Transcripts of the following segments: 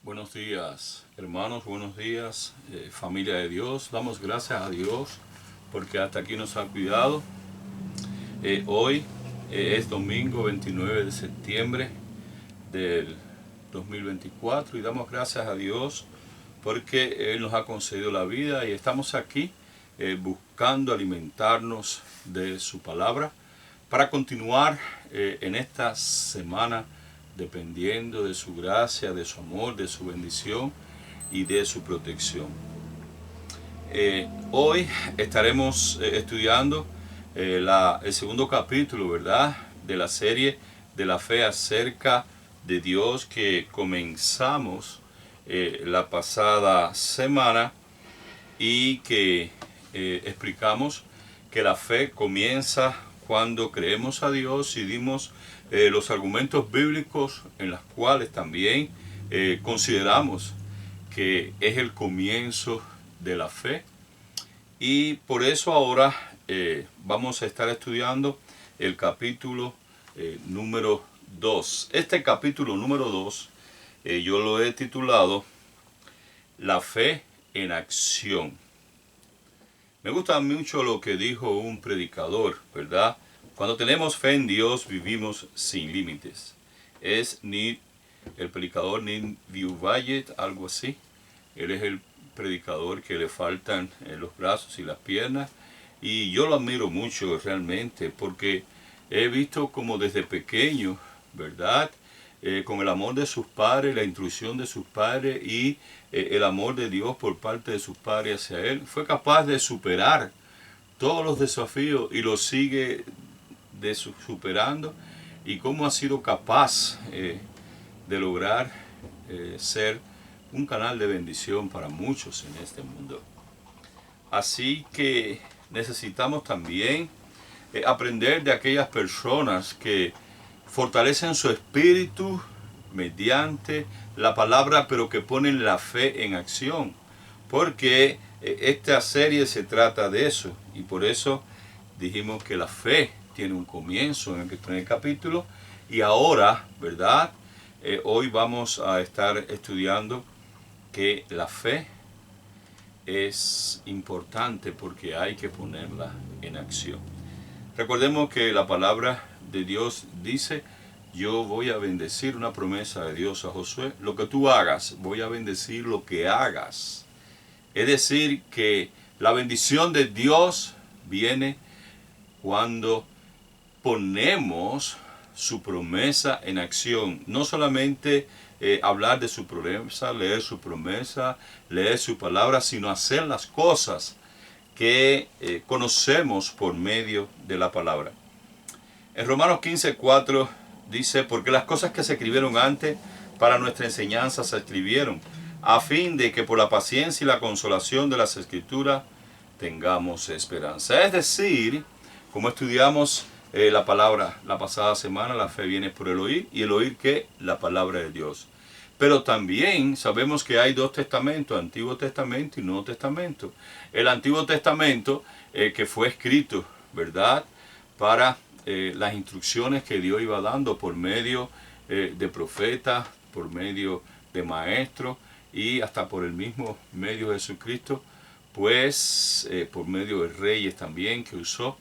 Buenos días, hermanos, buenos días, familia de Dios. Damos gracias a Dios porque hasta aquí nos ha cuidado. Hoy es domingo 29 de septiembre del 2024 y damos gracias a Dios porque Él nos ha concedido la vida y estamos aquí buscando alimentarnos de su palabra para continuar en esta semana dependiendo de su gracia, de su amor, de su bendición y de su protección. Hoy estaremos estudiando el segundo capítulo, ¿verdad?, de la serie de la fe acerca de Dios que comenzamos la pasada semana y que explicamos que la fe comienza cuando creemos a Dios y dimos los argumentos bíblicos en los cuales también consideramos que es el comienzo de la fe. Y por eso ahora vamos a estar estudiando el capítulo número 2. Este capítulo número 2 yo lo he titulado La fe en acción. Me gusta mucho lo que dijo un predicador, ¿verdad? Cuando tenemos fe en Dios vivimos sin límites. Es el predicador Neil Viewbayet, algo así. Él es el predicador que le faltan los brazos y las piernas. Y yo lo admiro mucho realmente porque he visto como desde pequeño, ¿verdad?, con el amor de sus padres, la instrucción de sus padres y el amor de Dios por parte de sus padres hacia él, fue capaz de superar todos los desafíos y los sigue superando, y cómo ha sido capaz de lograr ser un canal de bendición para muchos en este mundo. Así que necesitamos también aprender de aquellas personas que fortalecen su espíritu mediante la palabra, pero que ponen la fe en acción. Porque esta serie se trata de eso. Y por eso dijimos que la fe tiene un comienzo en el capítulo. Y ahora, ¿verdad? Hoy vamos a estar estudiando que la fe es importante porque hay que ponerla en acción. Recordemos que la palabra de Dios dice: yo voy a bendecir, una promesa de Dios a Josué, lo que tú hagas, voy a bendecir lo que hagas. Es decir, que la bendición de Dios viene cuando ponemos su promesa en acción. No solamente hablar de su promesa, leer su palabra, sino hacer las cosas que conocemos por medio de la palabra. En Romanos 15:4 dice: porque las cosas que se escribieron antes para nuestra enseñanza se escribieron, a fin de que por la paciencia y la consolación de las Escrituras tengamos esperanza. Es decir, como estudiamos la palabra la pasada semana, la fe viene por el oír, y el oír, ¿qué? La palabra de Dios. Pero también sabemos que hay dos testamentos, Antiguo Testamento y Nuevo Testamento. El Antiguo Testamento que fue escrito, ¿verdad?, para las instrucciones que Dios iba dando por medio de profetas, por medio de maestros y hasta por el mismo medio de Jesucristo, pues por medio de reyes también que usó.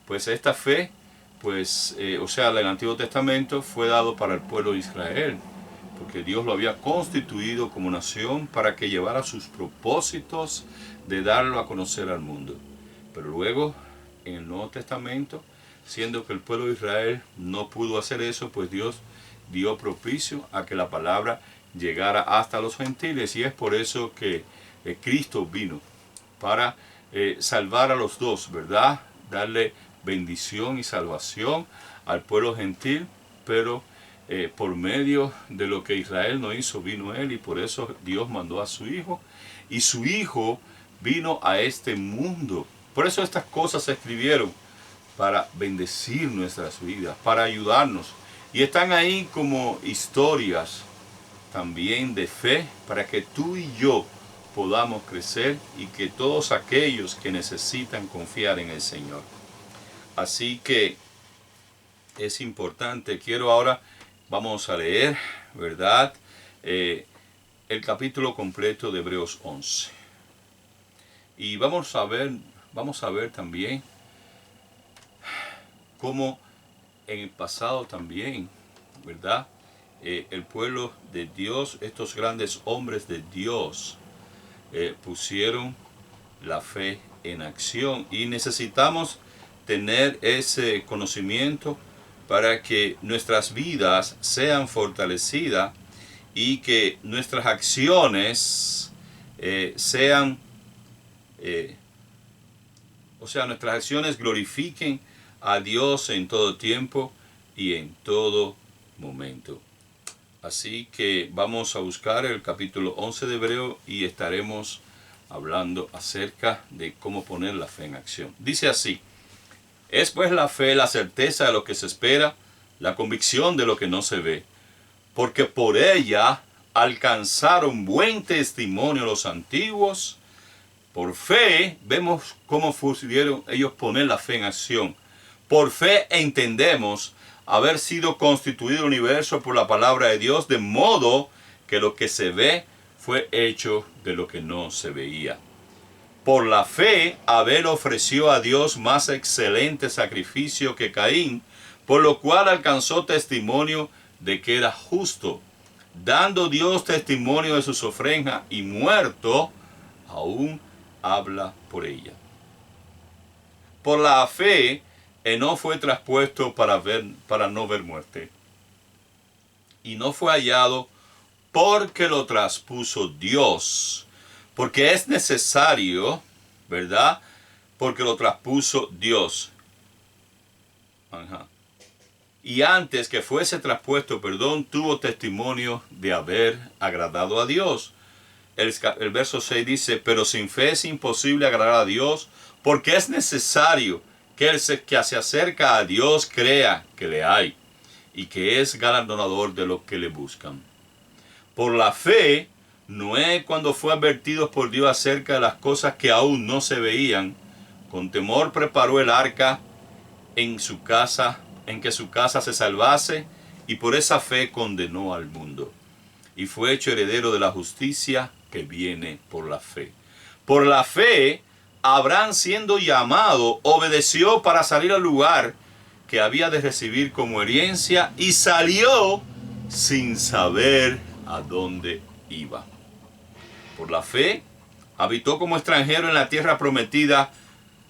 Pues esta fe, pues, o sea, el Antiguo Testamento fue dado para el pueblo de Israel, porque Dios lo había constituido como nación para que llevara sus propósitos de darlo a conocer al mundo. Pero luego, en el Nuevo Testamento, siendo que el pueblo de Israel no pudo hacer eso, pues Dios dio propicio a que la palabra llegara hasta los gentiles, y es por eso que Cristo vino para salvar a los dos, ¿verdad?, darle bendición y salvación al pueblo gentil, pero por medio de lo que Israel no hizo, vino Él, y por eso Dios mandó a su Hijo, y su Hijo vino a este mundo. Por eso estas cosas se escribieron, para bendecir nuestras vidas, para ayudarnos. Y están ahí como historias también de fe, para que tú y yo podamos crecer y que todos aquellos que necesitan confiar en el Señor. Así que es importante. Quiero ahora, vamos a leer, ¿verdad? el capítulo completo de Hebreos 11. Y vamos a ver también cómo en el pasado también, ¿verdad? El pueblo de Dios, estos grandes hombres de Dios, pusieron la fe en acción. Y necesitamos tener ese conocimiento para que nuestras vidas sean fortalecidas y que nuestras acciones nuestras acciones glorifiquen a Dios en todo tiempo y en todo momento. Así que vamos a buscar el capítulo 11 de Hebreo y estaremos hablando acerca de cómo poner la fe en acción. Dice así: es pues la fe la certeza de lo que se espera, la convicción de lo que no se ve, porque por ella alcanzaron buen testimonio los antiguos. Por fe vemos cómo pudieron ellos poner la fe en acción. Por fe entendemos haber sido constituido el universo por la palabra de Dios, de modo que lo que se ve fue hecho de lo que no se veía. Por la fe Abel ofreció a Dios más excelente sacrificio que Caín, por lo cual alcanzó testimonio de que era justo, dando Dios testimonio de sus ofrendas, y muerto aún habla por ella. Por la fe Enoc fue traspuesto para no ver muerte, y no fue hallado porque lo traspuso Dios, porque es necesario, ¿verdad? Porque lo traspuso Dios. Y antes que fuese traspuesto, tuvo testimonio de haber agradado a Dios. El verso 6 dice: pero sin fe es imposible agradar a Dios, porque es necesario que el que se acerca a Dios crea que le hay, y que es galardonador de los que le buscan. Por la fe, Noé, cuando fue advertido por Dios acerca de las cosas que aún no se veían, con temor preparó el arca en que su casa se salvase, y por esa fe condenó al mundo, y fue hecho heredero de la justicia que viene por la fe. Por la fe, Abraham, siendo llamado, obedeció para salir al lugar que había de recibir como herencia, y salió sin saber a dónde iba. Por la fe, habitó como extranjero en la tierra prometida,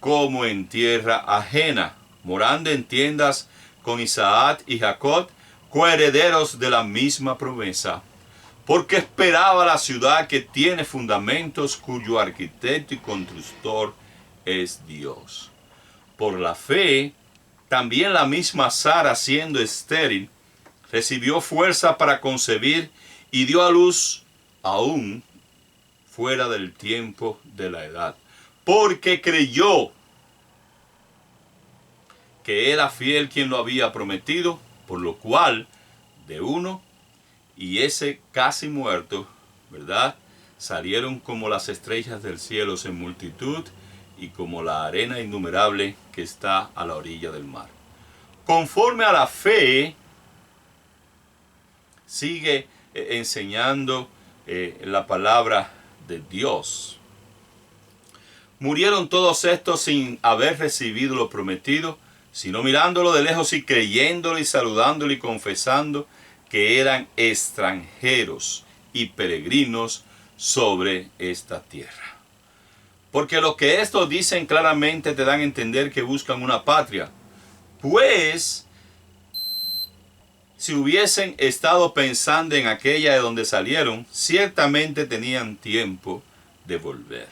como en tierra ajena, morando en tiendas con Isaac y Jacob, coherederos de la misma promesa, porque esperaba la ciudad que tiene fundamentos, cuyo arquitecto y constructor es Dios. Por la fe, también la misma Sara, siendo estéril, recibió fuerza para concebir y dio a luz aún fuera del tiempo de la edad, porque creyó que era fiel quien lo había prometido, por lo cual de uno y ese casi muerto, ¿verdad?, salieron como las estrellas del cielo en multitud, y como la arena innumerable que está a la orilla del mar. Conforme a la fe, sigue enseñando la palabra de Dios. Murieron todos estos sin haber recibido lo prometido, sino mirándolo de lejos y creyéndolo y saludándolo y confesando que eran extranjeros y peregrinos sobre esta tierra. Porque lo que estos dicen claramente te dan a entender que buscan una patria. Pues, si hubiesen estado pensando en aquella de donde salieron, ciertamente tenían tiempo de volver.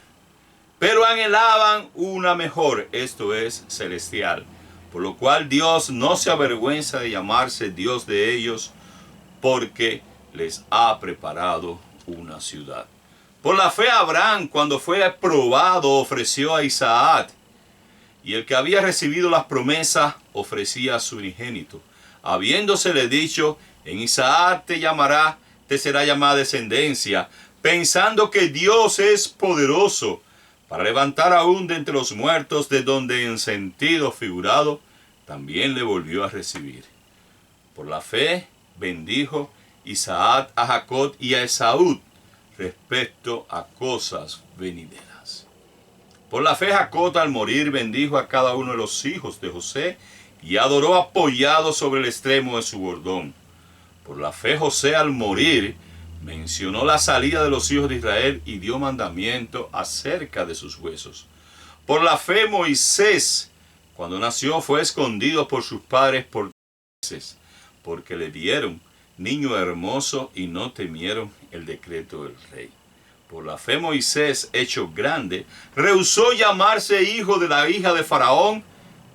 Pero anhelaban una mejor, esto es, celestial. Por lo cual Dios no se avergüenza de llamarse Dios de ellos, porque les ha preparado una ciudad. Por la fe Abraham, cuando fue probado, ofreció a Isaac, y el que había recibido las promesas ofrecía a su unigénito, habiéndosele dicho: en Isaac te será llamada descendencia, pensando que Dios es poderoso para levantar aún de entre los muertos, de donde en sentido figurado también le volvió a recibir. Por la fe bendijo Isaac a Jacob y a Esaú, respecto a cosas venideras. Por la fe Jacob al morir bendijo a cada uno de los hijos de José y adoró apoyado sobre el extremo de su bordón. Por la fe José al morir mencionó la salida de los hijos de Israel y dio mandamiento acerca de sus huesos. Por la fe Moisés, cuando nació, fue escondido por sus padres por 3 meses, porque le dieron niño hermoso y no temieron el decreto del rey. Por la fe Moisés, hecho grande, rehusó llamarse hijo de la hija de Faraón,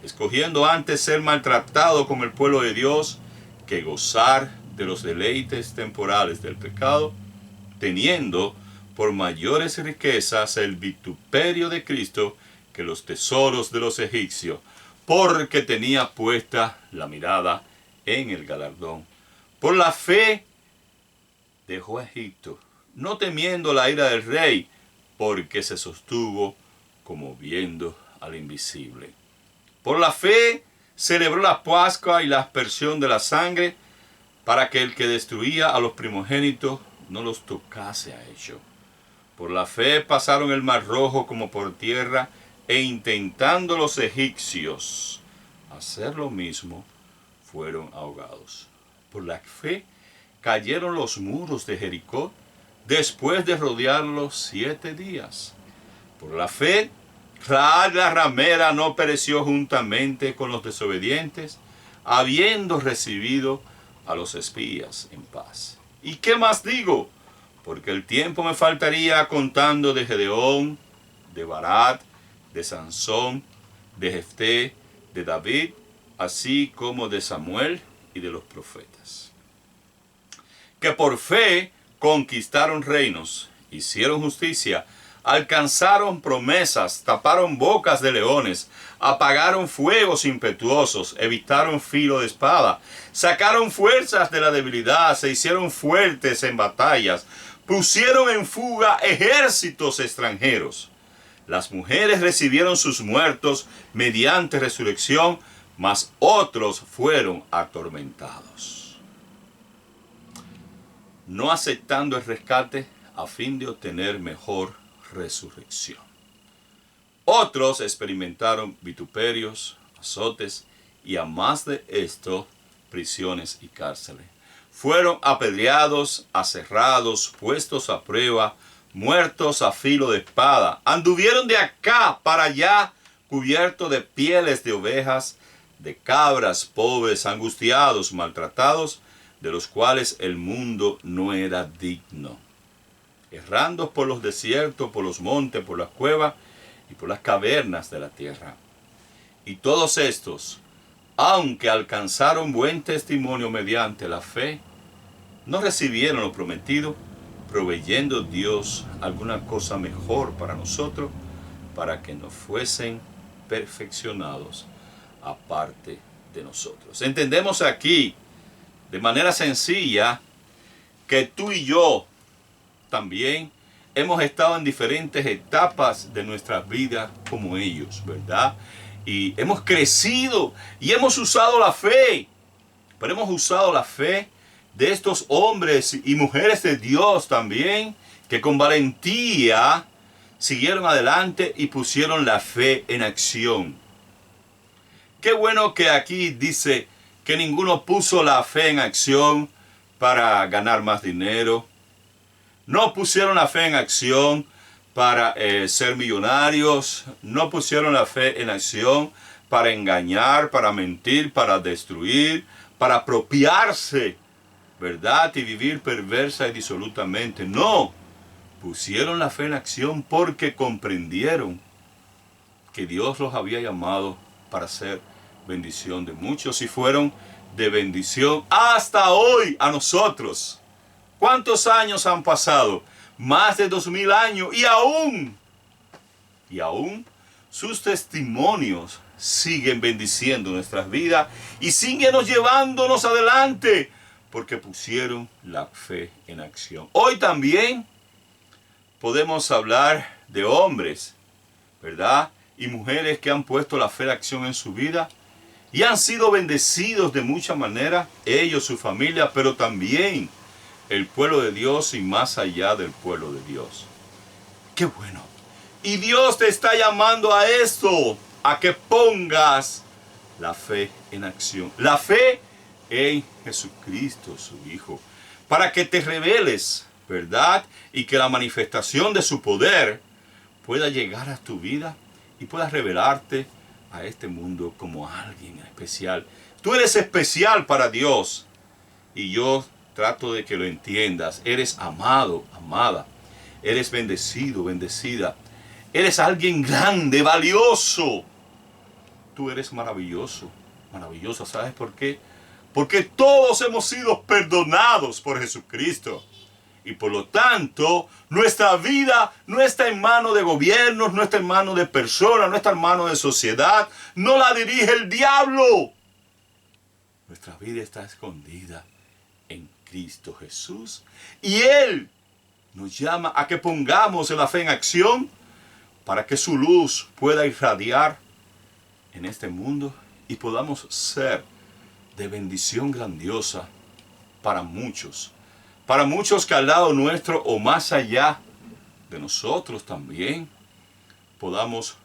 escogiendo antes ser maltratado con el pueblo de Dios que gozar de los deleites temporales del pecado, teniendo por mayores riquezas el vituperio de Cristo que los tesoros de los egipcios, porque tenía puesta la mirada en el galardón. Por la fe dejó a Egipto, no temiendo la ira del rey, porque se sostuvo como viendo al invisible. Por la fe celebró la Pascua y la aspersión de la sangre, para que el que destruía a los primogénitos no los tocase a ellos. Por la fe pasaron el mar rojo como por tierra, e intentando los egipcios hacer lo mismo, fueron ahogados. Por la fe cayeron los muros de Jericó, después de rodearlos 7 días. Por la fe, Rahab la ramera no pereció juntamente con los desobedientes, habiendo recibido a los espías en paz. ¿Y qué más digo? Porque el tiempo me faltaría contando de Gedeón, de Barak, de Sansón, de Jefté, de David, así como de Samuel y de los profetas, que por fe conquistaron reinos, hicieron justicia, alcanzaron promesas, taparon bocas de leones, apagaron fuegos impetuosos, evitaron filo de espada, sacaron fuerzas de la debilidad, se hicieron fuertes en batallas, pusieron en fuga ejércitos extranjeros. Las mujeres recibieron sus muertos mediante resurrección, mas otros fueron atormentados, no aceptando el rescate a fin de obtener mejor resurrección. Otros experimentaron vituperios, azotes y a más de esto, prisiones y cárceles. Fueron apedreados, aserrados, puestos a prueba, muertos a filo de espada. Anduvieron de acá para allá, cubiertos de pieles de ovejas, de cabras, pobres, angustiados, maltratados, de los cuales el mundo no era digno. Errando por los desiertos, por los montes, por las cuevas y por las cavernas de la tierra. Y todos estos, aunque alcanzaron buen testimonio mediante la fe, no recibieron lo prometido, proveyendo Dios alguna cosa mejor para nosotros, para que nos fuesen perfeccionados aparte de nosotros. Entendemos aquí, de manera sencilla, que tú y yo también hemos estado en diferentes etapas de nuestras vidas como ellos, ¿verdad? Y hemos crecido y hemos usado la fe, pero hemos usado la fe de estos hombres y mujeres de Dios también, que con valentía siguieron adelante y pusieron la fe en acción. Qué bueno que aquí dice que ninguno puso la fe en acción para ganar más dinero. No pusieron la fe en acción para ser millonarios. No pusieron la fe en acción para engañar, para mentir, para destruir, para apropiarse, ¿verdad? Y vivir perversa y disolutamente. No, pusieron la fe en acción porque comprendieron que Dios los había llamado para ser bendición de muchos y fueron de bendición hasta hoy a nosotros. ¿Cuántos años han pasado? Más de 2000 años y aún sus testimonios siguen bendiciendo nuestras vidas y siguen llevándonos adelante porque pusieron la fe en acción. Hoy también podemos hablar de hombres, ¿verdad? Y mujeres que han puesto la fe en acción en su vida y han sido bendecidos de muchas maneras, ellos, su familia, pero también el pueblo de Dios y más allá del pueblo de Dios. ¡Qué bueno! Y Dios te está llamando a esto, a que pongas la fe en acción. La fe en Jesucristo, su Hijo, para que te reveles, ¿verdad? Y que la manifestación de su poder pueda llegar a tu vida y puedas revelarte a este mundo como alguien especial. Tú eres especial para Dios y yo trato de que lo entiendas. Eres amado, amada. Eres bendecido, bendecida. Eres alguien grande, valioso. Tú eres maravilloso, maravillosa. ¿Sabes por qué? Porque todos hemos sido perdonados por Jesucristo. Y por lo tanto, nuestra vida no está en manos de gobiernos, no está en manos de personas, no está en manos de sociedad. No la dirige el diablo. Nuestra vida está escondida en Cristo Jesús. Y Él nos llama a que pongamos la fe en acción para que su luz pueda irradiar en este mundo y podamos ser de bendición grandiosa para muchos. Para muchos que al lado nuestro o más allá de nosotros también podamos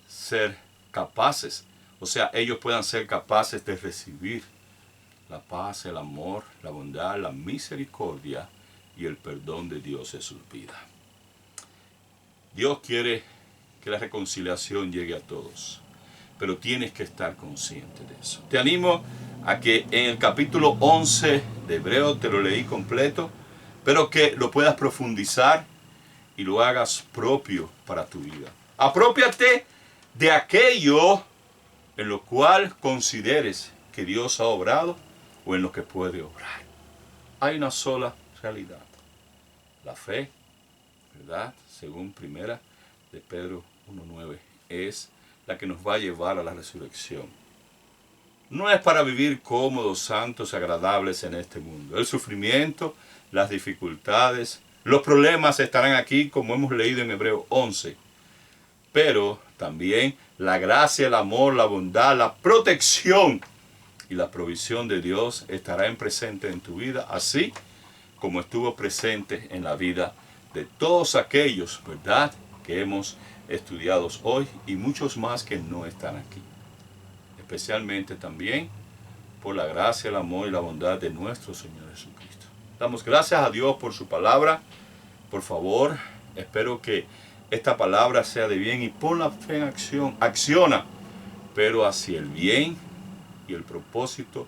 ser capaces, o sea, ellos puedan ser capaces de recibir la paz, el amor, la bondad, la misericordia y el perdón de Dios en sus vidas. Dios quiere que la reconciliación llegue a todos, pero tienes que estar consciente de eso. Te animo a que en el capítulo 11 de Hebreos, te lo leí completo, pero que lo puedas profundizar y lo hagas propio para tu vida. Aprópiate de aquello en lo cual consideres que Dios ha obrado o en lo que puede obrar. Hay una sola realidad, la fe, ¿verdad? Según primera de Pedro 1:9, es la que nos va a llevar a la resurrección. No es para vivir cómodos, santos, agradables en este mundo. El sufrimiento, las dificultades, los problemas estarán aquí, como hemos leído en Hebreos 11. Pero también la gracia, el amor, la bondad, la protección y la provisión de Dios estarán presentes en tu vida, así como estuvo presente en la vida de todos aquellos, ¿verdad?, que hemos estudiado hoy y muchos más que no están aquí. Especialmente también por la gracia, el amor y la bondad de nuestro Señor Jesucristo. Damos gracias a Dios por su palabra. Por favor, espero que esta palabra sea de bien y pon la fe en acción. Acciona, pero hacia el bien y el propósito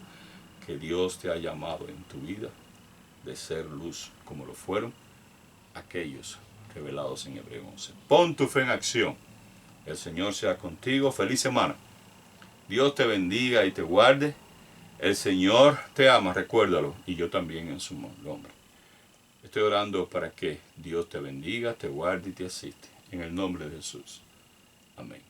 que Dios te ha llamado en tu vida de ser luz como lo fueron aquellos revelados en Hebreos 11. Pon tu fe en acción. El Señor sea contigo. Feliz semana. Dios te bendiga y te guarde. El Señor te ama, recuérdalo, y yo también en su nombre. Estoy orando para que Dios te bendiga, te guarde y te asiste. En el nombre de Jesús. Amén.